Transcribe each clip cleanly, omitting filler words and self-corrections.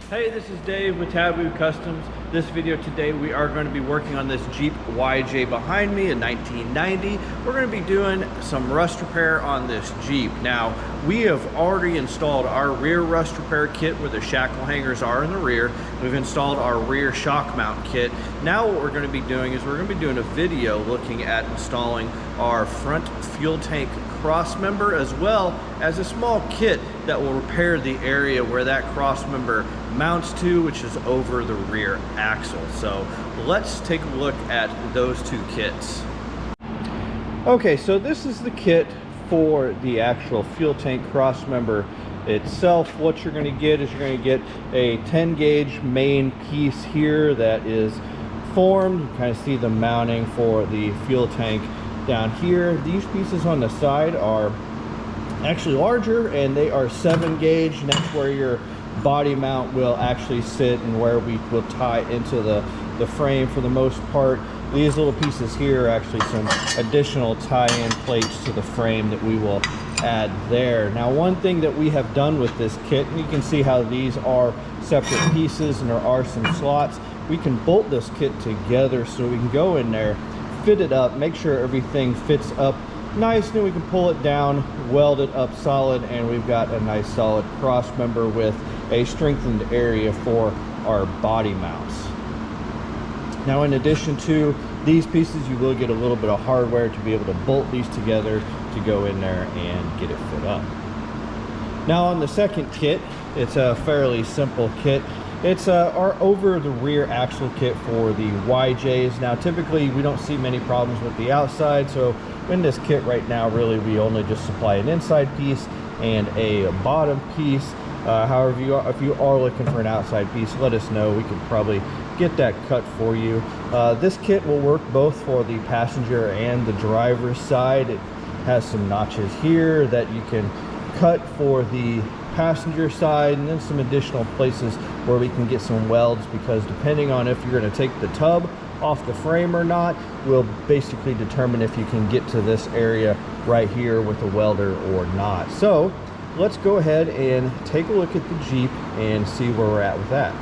Hey, this is Dave with Taboo Customs. This video today we are going to be working on this Jeep YJ behind me, a 1990. We're going to be doing some rust repair on this Jeep. Now, we have already installed our rear rust repair kit where the shackle hangers are in the rear. We've installed our rear shock mount kit. Now what we're going to be doing is we're going to be doing a video looking at installing our front fuel tank cross member, as well as a small kit that will repair the area where that cross member mounts to, which is over the rear axle. So let's take a look at those two kits. Okay, so this is the kit for the actual fuel tank cross member itself. What you're going to get is you're going to get a 10 gauge main piece here that is formed. You kind of see the mounting for the fuel tank down here. These pieces on the side are actually larger, and they are 7 gauge, and that's where your body mount will actually sit and where we will tie into the frame for the most part. These little pieces here are actually some additional tie-in plates to the frame that we will add there. Now, one thing that we have done with this kit, and you can see how these are separate pieces and there are some slots, we can bolt this kit together so we can go in there, fit it up, make sure everything fits up nice, then we can pull it down, weld it up solid, and we've got a nice solid cross member with a strengthened area for our body mounts. Now, in addition to these pieces, you will get a little bit of hardware to be able to bolt these together to go in there and get it fit up. Now, on the second kit, it's a fairly simple kit. It's our over the rear axle kit for the YJs. Now, typically we don't see many problems with the outside, so in this kit right now, really we only just supply an inside piece and a bottom piece. However, if you are looking for an outside piece, let us know. We can probably get that cut for you. This kit will work both for the passenger and the driver's side. It has some notches here that you can cut for the passenger side, and then some additional places where we can get some welds, because depending on if you're going to take the tub off the frame or not will basically determine if you can get to this area right here with a welder or not. So let's go ahead and take a look at the Jeep and see where we're at with that.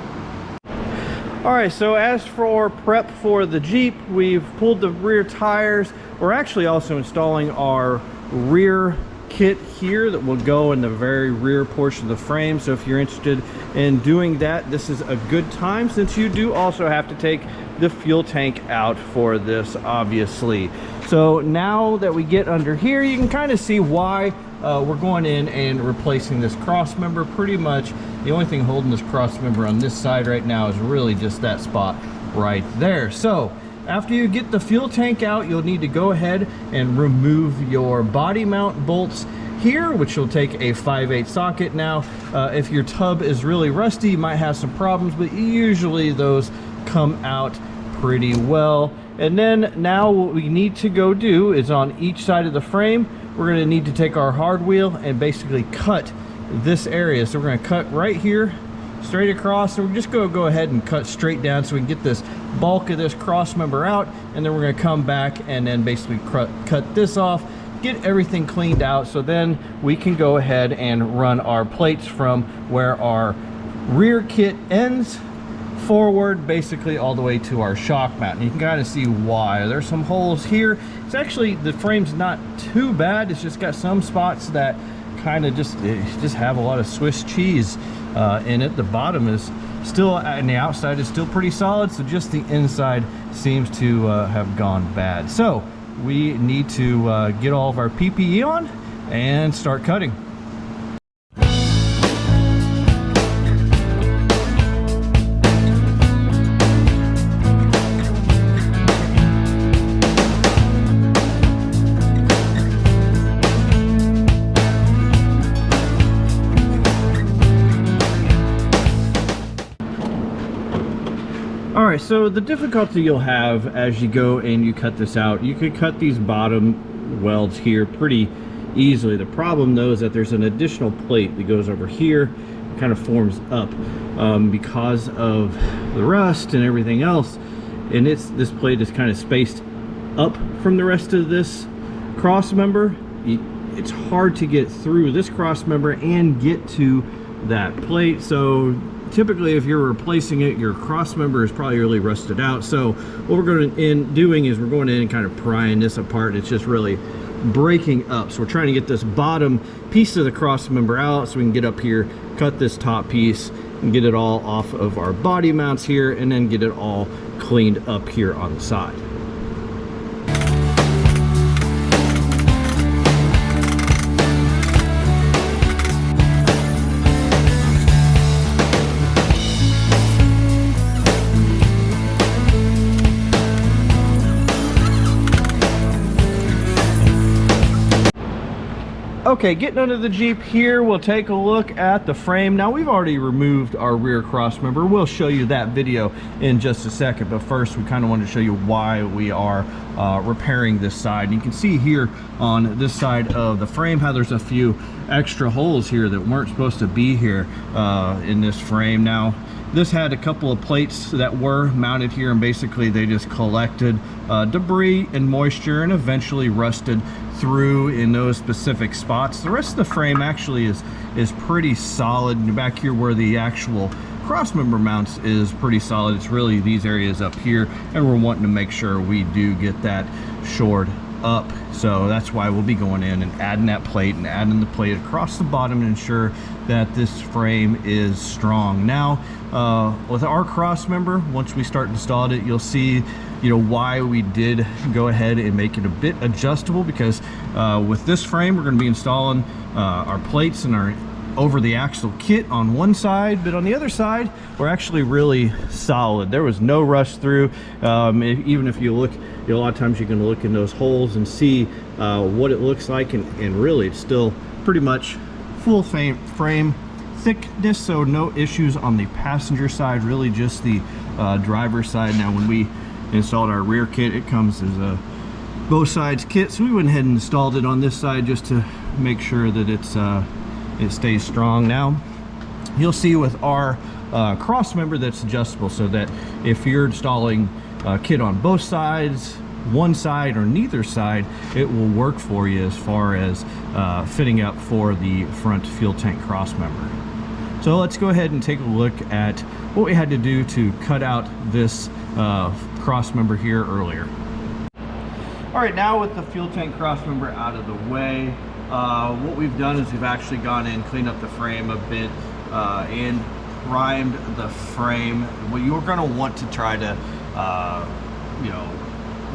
All right, so as for prep for the Jeep, we've pulled the rear tires. We're actually also installing our rear kit here that will go in the very rear portion of the frame. So if you're interested in doing that, this is a good time, since you do also have to take the fuel tank out for this, obviously. So now that we get under here, you can kind of see why we're going in and replacing this cross member. Pretty much the only thing holding this cross member on this side right now is really just that spot right there. So after you get the fuel tank out, you'll need to go ahead and remove your body mount bolts here, which will take a 5/8 socket. Now, if your tub is really rusty, you might have some problems, but usually those come out pretty well. And then now what we need to go do is, on each side of the frame, we're going to need to take our hard wheel and basically cut this area. So we're going to cut right here straight across, and we're just going to go ahead and cut straight down so we can get this bulk of this cross member out, and then we're going to come back and then basically cut this off, get everything cleaned out, so then we can go ahead and run our plates from where our rear kit ends forward, basically all the way to our shock mount. And you can kind of see why there's some holes here. It's actually, the frame's not too bad, it's just got some spots that kind of just have a lot of Swiss cheese in it. The bottom is still, and the outside is still pretty solid, so just the inside seems to have gone bad. So we need to get all of our PPE on and start cutting. Alright, so the difficulty you'll have as you go and you cut this out, you could cut these bottom welds here pretty easily. The problem though is that there's an additional plate that goes over here, kind of forms up because of the rust and everything else, and this plate is kind of spaced up from the rest of this cross member. It's hard to get through this cross member and get to that plate, so typically if you're replacing it, your cross member is probably really rusted out. So what we're going to end doing is we're going in and kind of prying this apart. It's just really breaking up. So we're trying to get this bottom piece of the cross member out so we can get up here, cut this top piece, and get it all off of our body mounts here, and then get it all cleaned up here on the side. Okay, getting under the Jeep here, we'll take a look at the frame. Now, we've already removed our rear cross member. We'll show you that video in just a second, but first we kind of wanted to show you why we are repairing this side. And you can see here on this side of the frame how there's a few extra holes here that weren't supposed to be here in this frame. Now, this had a couple of plates that were mounted here, and basically they just collected debris and moisture and eventually rusted through in those specific spots. The rest of the frame actually is pretty solid. And back here where the actual cross member mounts is pretty solid. It's really these areas up here, and we're wanting to make sure we do get that shored up. So that's why we'll be going in and adding that plate and adding the plate across the bottom to ensure that this frame is strong. Now, with our cross member, once we start installing it, you'll see why we did go ahead and make it a bit adjustable, because with this frame we're going to be installing our plates and our over the axle kit on one side, but on the other side we're actually really solid. There was no rust through. Even if you look, a lot of times you can look in those holes and see what it looks like, and really it's still pretty much full frame thickness, so no issues on the passenger side, really just the driver's side. Now, when we installed our rear kit, it comes as a both sides kit, so we went ahead and installed it on this side just to make sure that it stays strong. Now, you'll see with our cross member that's adjustable, so that if you're installing a kit on both sides, one side, or neither side, it will work for you as far as fitting up for the front fuel tank cross member. So let's go ahead and take a look at what we had to do to cut out this cross member here earlier. All right, now with the fuel tank cross member out of the way, what we've done is we've actually gone in, cleaned up the frame a bit, and primed the frame. Well, you're going to want to try to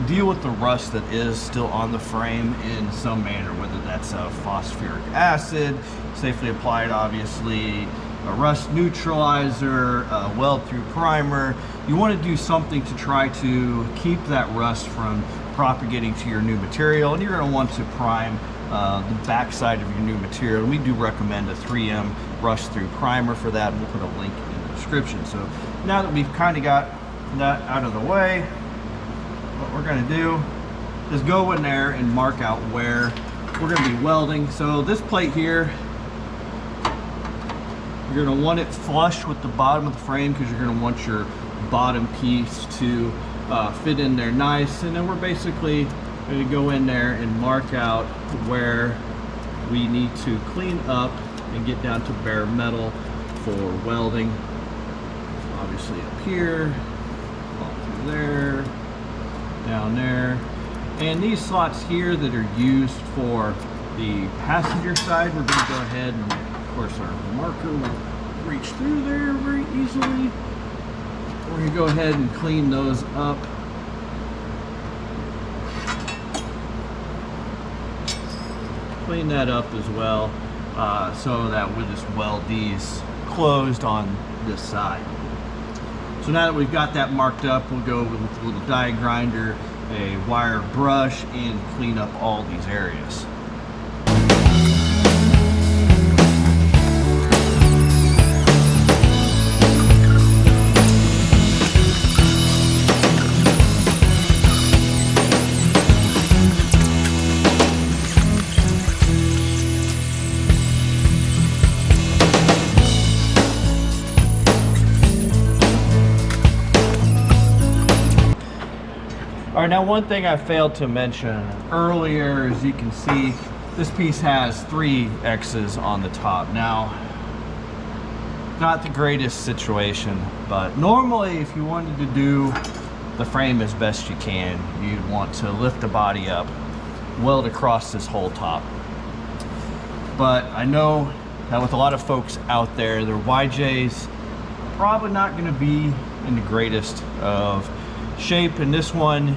deal with the rust that is still on the frame in some manner, whether that's phosphoric acid, safely applied, obviously, a rust neutralizer, a weld through primer. You want to do something to try to keep that rust from propagating to your new material, and you're going to want to prime the back side of your new material. And we do recommend a 3M rust through primer for that, and we'll put a link in the description. So now that we've kind of got that out of the way, what we're going to do is go in there and mark out where we're going to be welding. So this plate here, you're going to want it flush with the bottom of the frame, because you're going to want your bottom piece to fit in there nice. And then we're basically going to go in there and mark out where we need to clean up and get down to bare metal for welding. Obviously up here, all through there, down there. And these slots here that are used for the passenger side, we're going to go ahead and, of course, our marker will reach through there very easily. We're going to go ahead and clean those up. Clean that up as well, so that we'll just weld these closed on this side. So now that we've got that marked up, we'll go with a little die grinder, a wire brush, and clean up all these areas. All right, now one thing I failed to mention earlier, as you can see, this piece has 3 X's on the top. Now, not the greatest situation, but normally if you wanted to do the frame as best you can, you'd want to lift the body up, weld across this whole top. But I know that with a lot of folks out there, their YJs probably not going to be in the greatest of shape, and this one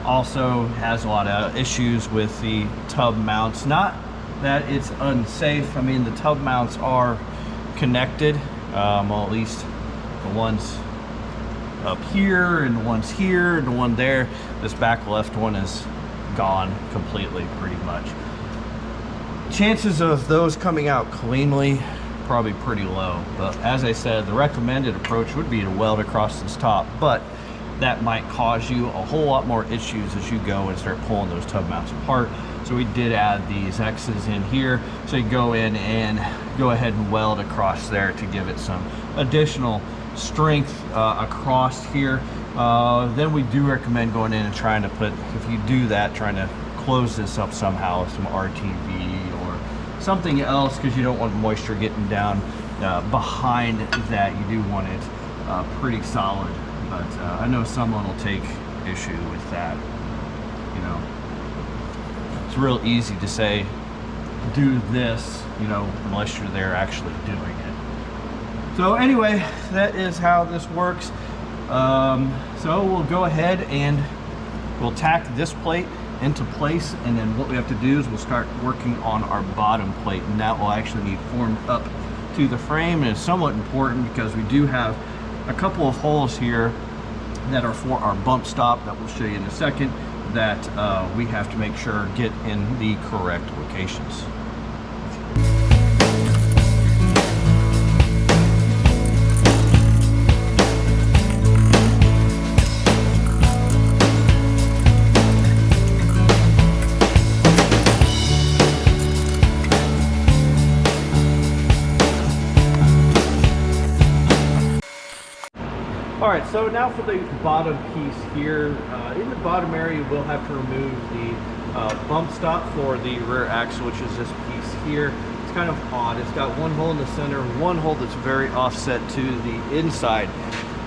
also has a lot of issues with the tub mounts. Not that it's unsafe. I mean, the tub mounts are connected, well, at least the ones up here and the ones here and the one there. This back left one is gone completely, pretty much. Chances of those coming out cleanly, probably pretty low. But as I said, the recommended approach would be to weld across this top, but that might cause you a whole lot more issues as you go and start pulling those tub mounts apart. So we did add these X's in here, so you go in and go ahead and weld across there to give it some additional strength across here. Then we do recommend going in and trying to put, if you do that, trying to close this up somehow with some RTV or something else, because you don't want moisture getting down behind that. You do want it pretty solid, but I know someone will take issue with that. You know, it's real easy to say do this, you know, unless you're there actually doing it. So anyway, that is how this works. So we'll go ahead and we'll tack this plate into place, and then what we have to do is we'll start working on our bottom plate, and that will actually need formed up to the frame. And it's somewhat important because we do have a couple of holes here that are for our bump stop that we'll show you in a second, that we have to make sure get in the correct locations. Alright, so now for the bottom piece here. In the bottom area, you will have to remove the bump stop for the rear axle, which is this piece here. It's kind of odd. It's got one hole in the center, one hole that's very offset to the inside.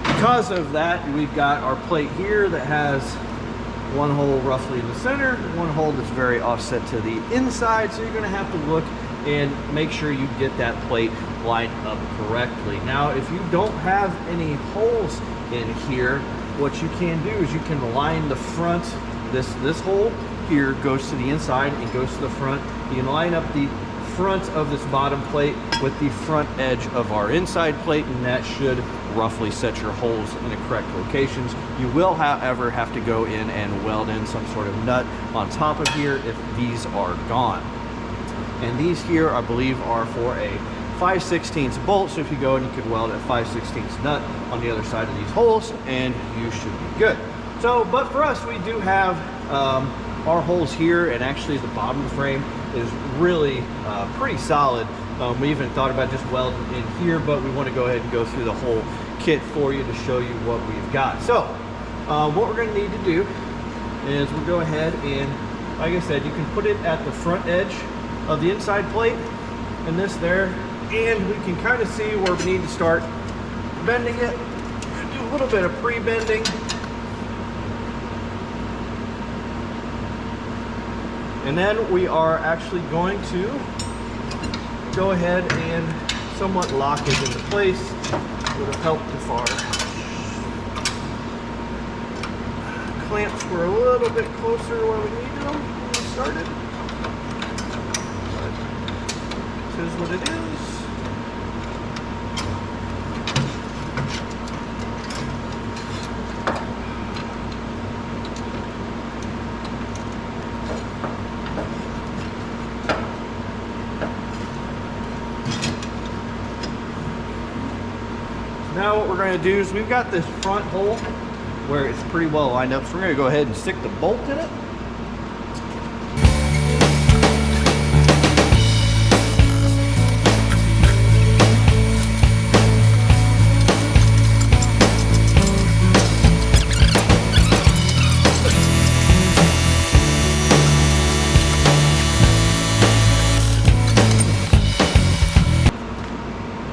Because of that, we've got our plate here that has one hole roughly in the center, one hole that's very offset to the inside. So you're going to have to look and make sure you get that plate lined up correctly. Now, if you don't have any holes in here, what you can do is you can line the front. This hole here goes to the inside and goes to the front. You can line up the front of this bottom plate with the front edge of our inside plate, and that should roughly set your holes in the correct locations. You will, however, have to go in and weld in some sort of nut on top of here if these are gone. And these here, I believe, are for a 5/16 bolt, so if you go and you could weld a 5/16 nut on the other side of these holes, and you should be good. So, but for us, we do have our holes here, and actually the bottom of the frame is really pretty solid. We even thought about just welding in here, but we want to go ahead and go through the whole kit for you to show you what we've got. So, what we're going to need to do is we'll go ahead and, like I said, you can put it at the front edge of the inside plate, and this there, and we can kind of see where we need to start bending it. Do a little bit of pre-bending. And then we are actually going to go ahead and somewhat lock it into place. It'll help if our clamps were a little bit closer to where we needed them when we started. But this is what it is. Now what we're going to do is we've got this front hole where it's pretty well lined up, so we're going to go ahead and stick the bolt in it.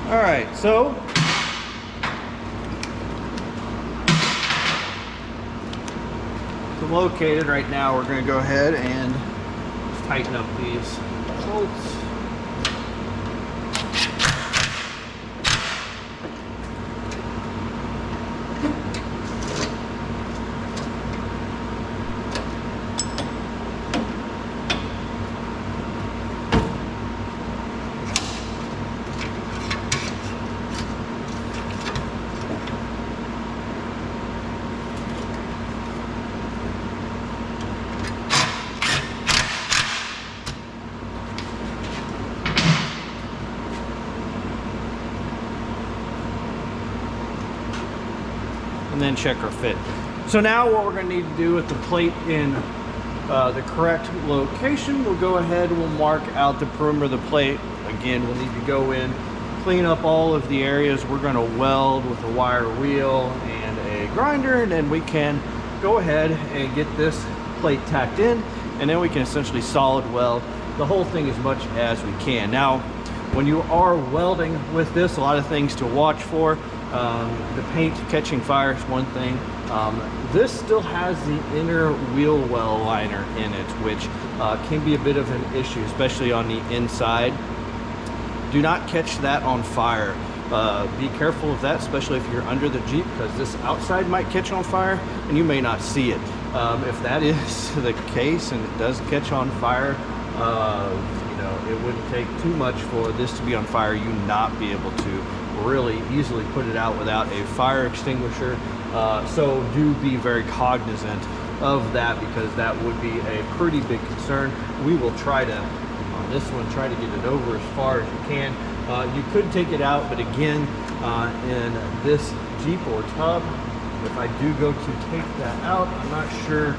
Alright, so located right now, we're going to go ahead and just tighten up these bolts. And then check our fit. So now what we're going to need to do with the plate in the correct location, we'll go ahead, we'll mark out the perimeter of the plate. Again, we'll need to go in, clean up all of the areas we're going to weld with a wire wheel and a grinder, and then we can go ahead and get this plate tacked in, and then we can essentially solid weld the whole thing as much as we can. Now, when you are welding with this, a lot of things to watch for. The paint catching fire is one thing. This still has the inner wheel well liner in it, which can be a bit of an issue, especially on the inside. Do not catch that on fire. Be careful of that, especially if you're under the Jeep, because this outside might catch on fire and you may not see it. If that is the case and it does catch on fire, you know, it wouldn't take too much for this to be on fire, you not be able to really easily put it out without a fire extinguisher. So do be very cognizant of that, because that would be a pretty big concern. We will try to, on this one, try to get it over as far as you can. You could take it out, but again, in this Jeep or tub, if I do go to take that out, I'm not sure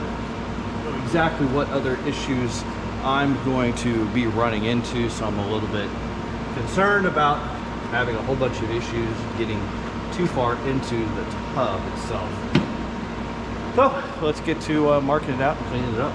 exactly what other issues I'm going to be running into, so I'm a little bit concerned about having a whole bunch of issues getting too far into the tub itself. So let's get to marking it out and cleaning it up.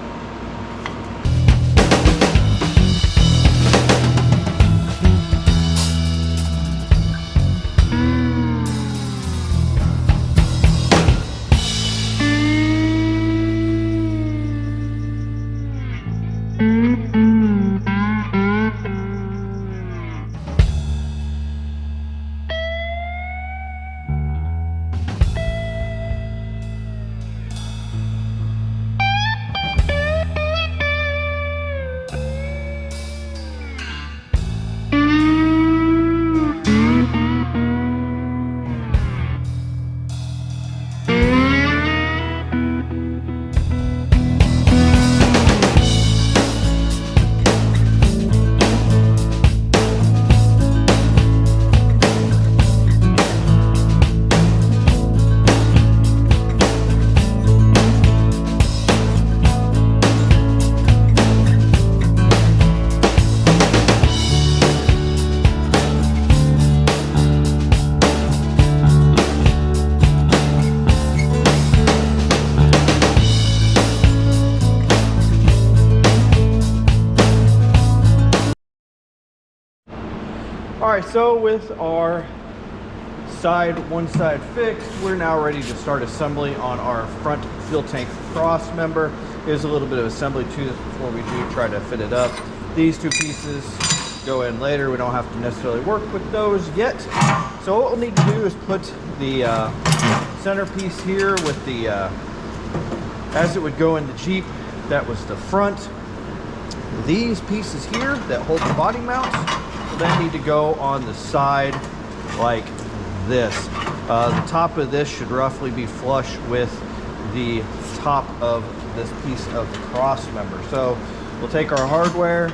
Alright, so with our one side fixed, we're now ready to start assembly on our front fuel tank crossmember. There's a little bit of assembly to this before we do try to fit it up. These two pieces go in later. We don't have to necessarily work with those yet. So what we'll need to do is put the centerpiece here with the, as it would go in the Jeep, that was the front. These pieces here that hold the body mounts then need to go on the side like this. The top of this should roughly be flush with the top of this piece of the cross member. So we'll take our hardware,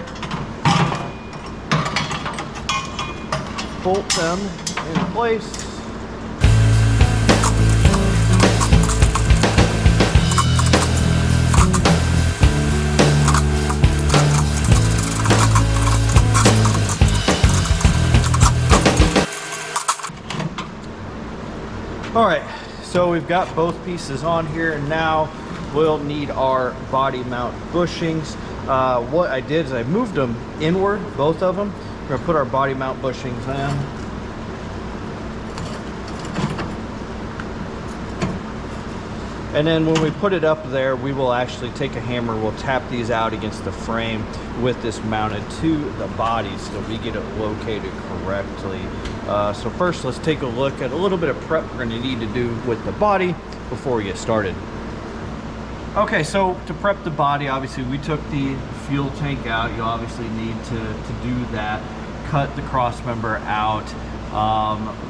bolt them in place. All right, so we've got both pieces on here, and now we'll need our body mount bushings. What I did is I moved them inward, both of them. We're gonna put our body mount bushings in. And then when we put it up there, we will actually take a hammer, we'll tap these out against the frame with this mounted to the body so we get it located correctly. So first, let's take a look at a little bit of prep we're going to need to do with the body before we get started. Okay, so to prep the body, obviously we took the fuel tank out. You obviously need to do that. Cut the cross member out.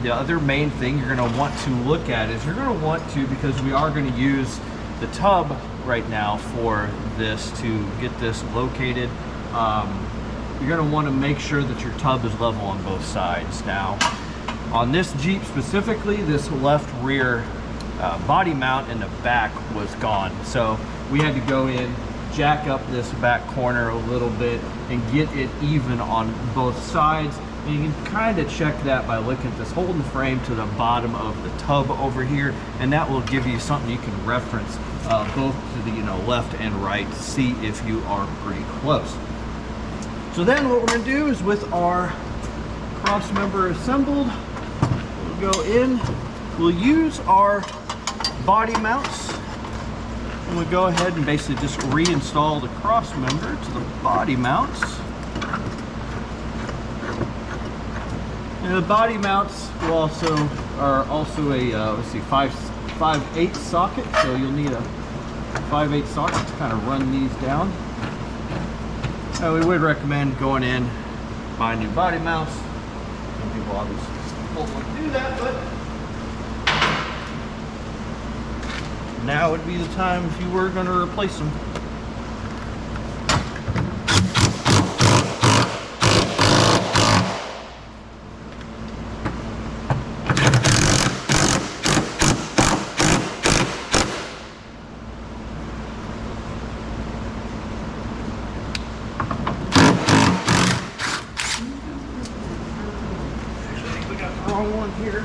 The other main thing you're going to want to look at is you're going to want to, because we are going to use the tub right now for this to get this located, you're going to want to make sure that your tub is level on both sides. Now, on this Jeep specifically, this left rear body mount in the back was gone. So we had to go in, jack up this back corner a little bit and get it even on both sides. And you can kind of check that by looking at this hole in the frame to the bottom of the tub over here, and that will give you something you can reference both to the left and right to see if you are pretty close. So then what we're going to do is, with our cross member assembled, we'll go in, we'll use our body mounts, and we'll go ahead and basically just reinstall the cross member to the body mounts. And the body mounts will are also a let's see, 5/8 socket, so you'll need a 5/8 socket to kind of run these down. We would recommend going in, buying new body mounts. Some people obviously don't want to do that, but now would be the time if you were going to replace them. Wrong one here.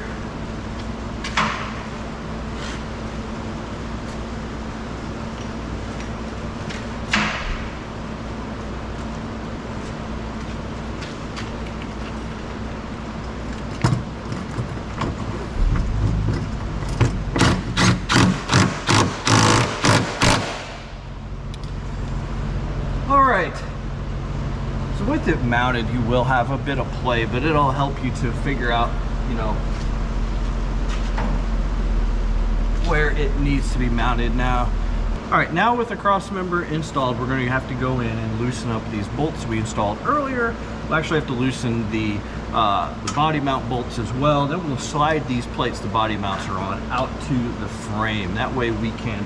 All right. So with it mounted, you will have a bit of play, but it'll help you to figure out where it needs to be mounted now. All right, now with the cross member installed, we're going to have to go in and loosen up these bolts we installed earlier. We'll actually have to loosen the body mount bolts as well. Then we'll slide these plates the body mounts are on out to the frame. That way we can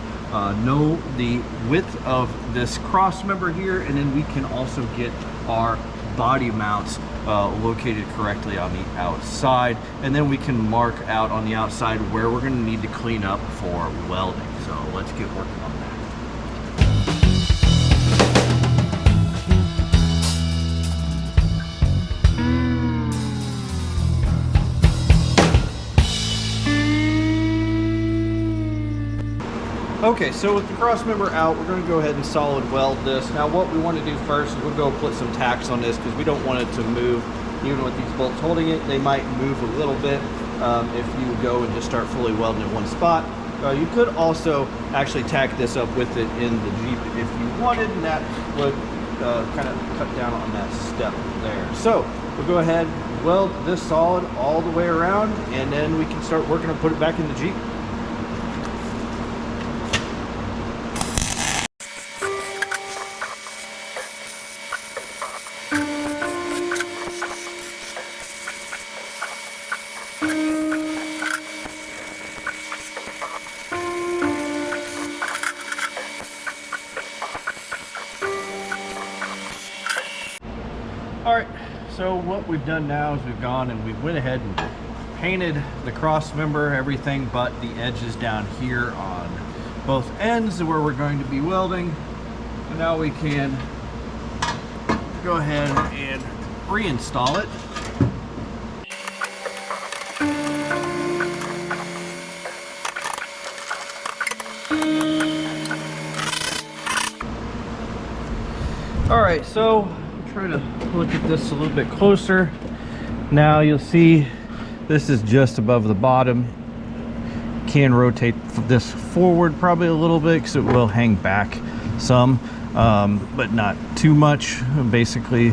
know the width of this cross member here, and then we can also get our body mounts located correctly on the outside, and then we can mark out on the outside where we're going to need to clean up for welding. So let's get working on that. Okay, so with the cross member out, we're going to go ahead and solid weld this. Now what we want to do first is we'll go put some tacks on this because we don't want it to move. Even with these bolts holding it, they might move a little bit if you go and just start fully welding in one spot. You could also actually tack this up with it in the Jeep if you wanted, and that would kind of cut down on that step there. So we'll go ahead, weld this solid all the way around, and then we can start working to put it back in the Jeep. Alright, so what we've done now is we've gone and we went ahead and painted the cross member, everything but the edges down here on both ends where we're going to be welding. So now we can go ahead and reinstall it. Alright, so try to look at this a little bit closer. Now you'll see this is just above the bottom. can rotate this forward probably a little bit because it will hang back some, but not too much. Basically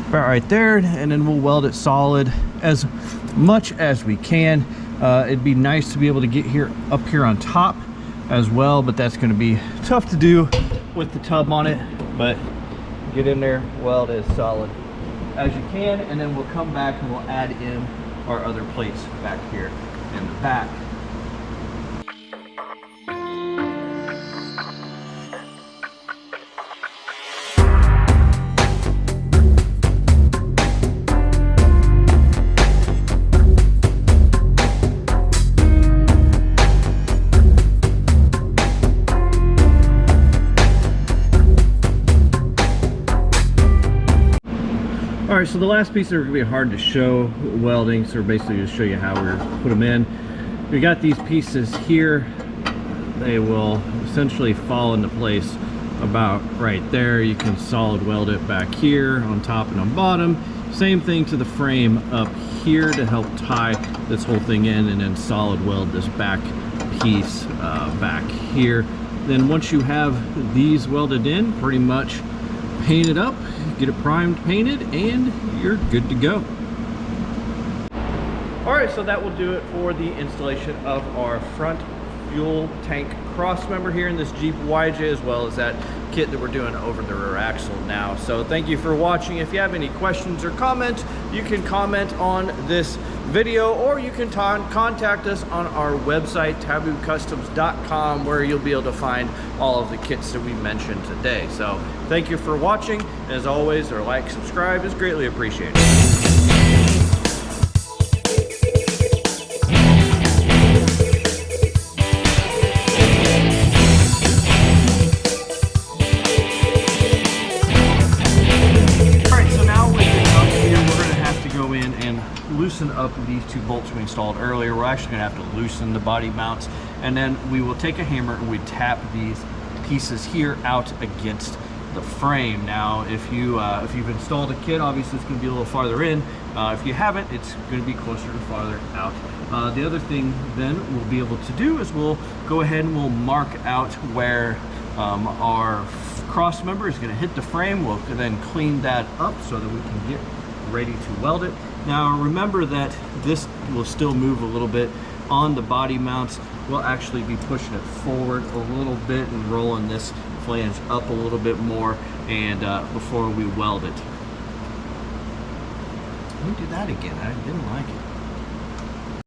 about right there, and then we'll weld it solid as much as we can. It'd be nice to be able to get here up here on top as well, but that's going to be tough to do with the tub on it. But get in there, weld as solid as you can, and then we'll come back and we'll add in our other plates back here in the back. All right, so the last piece are going to be hard to show welding, so we're basically just show you how we put them in. We got these pieces here. They will essentially fall into place about right there. You can solid weld it back here on top and on bottom. Same thing to the frame up here to help tie this whole thing in, and then solid weld this back piece back here. Then once you have these welded in, pretty much paint it up, get it primed, painted, and you're good to go. All right, so that will do it for the installation of our front fuel tank cross member here in this Jeep YJ, as well as that kit that we're doing over the rear axle now. So thank you for watching. If you have any questions or comments, you can comment on this video, or you can contact us on our website, taboocustoms.com, where you'll be able to find all of the kits that we mentioned today. So thank you for watching. As always, our like, subscribe is greatly appreciated. Loosen up these two bolts we installed earlier. We're actually going to have to loosen the body mounts, and then we will take a hammer and we tap these pieces here out against the frame. Now if you've installed a kit, obviously it's going to be a little farther in. If you haven't, it's going to be closer and farther out. The other thing then we'll be able to do is we'll go ahead and we'll mark out where our cross member is going to hit the frame. We'll then clean that up so that we can get ready to weld it. Now remember that this will still move a little bit on the body mounts. We'll actually be pushing it forward a little bit and rolling this flange up a little bit more, and before we weld it. Let me do that again. I didn't like it.